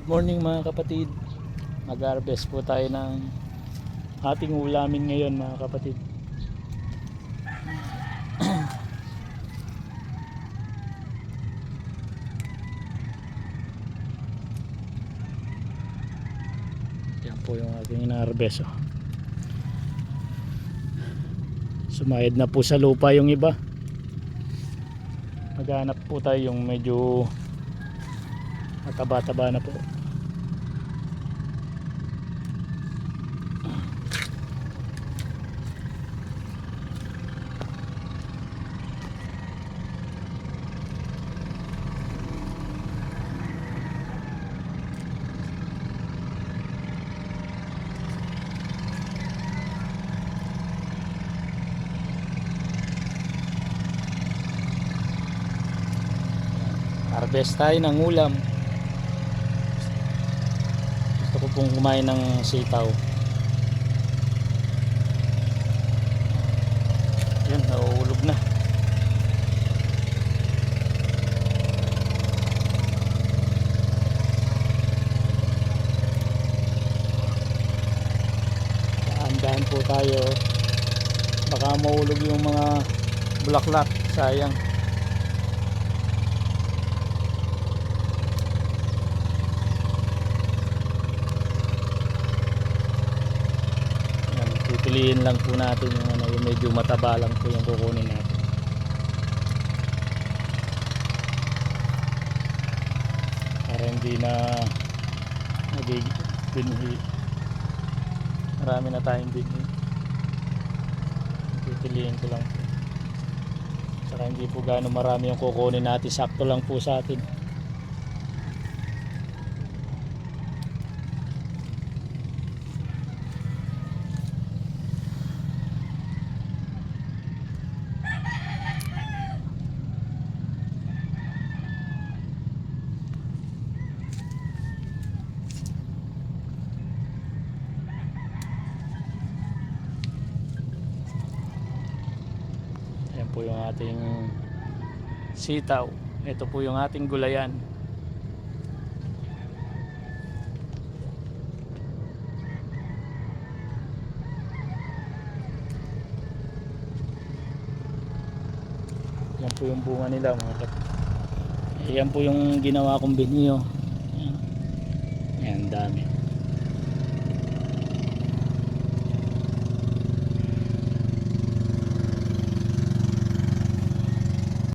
Morning mga kapatid. Mag-harvest po tayo ng ating ulamin ngayon mga kapatid. Yan po yung ating ina-harvest. Sumayad na po sa lupa yung iba. Maghanap po tayo yung medyo mataba-taba na po. Harvest tayo ng ulam. Gusto ko pong kumain ng sitaw. Yun, nauulog na. Dahan-dahan po tayo. Baka maulog yung mga bulaklak. Sayang. Pipiliin lang po natin yung, yung medyo mataba lang po yung kukunin natin. Para hindi na binhi. Marami na tayong binhi. Pipiliin ko lang po. Saka hindi po gaano marami yung kukunin natin. Sakto lang po sa atin. Yan po yung ating sitaw. Ito po yung ating gulayan. Yan po yung bunga nila mga kapatid. Yan po yung ginawa kong binyo. Yan, dami.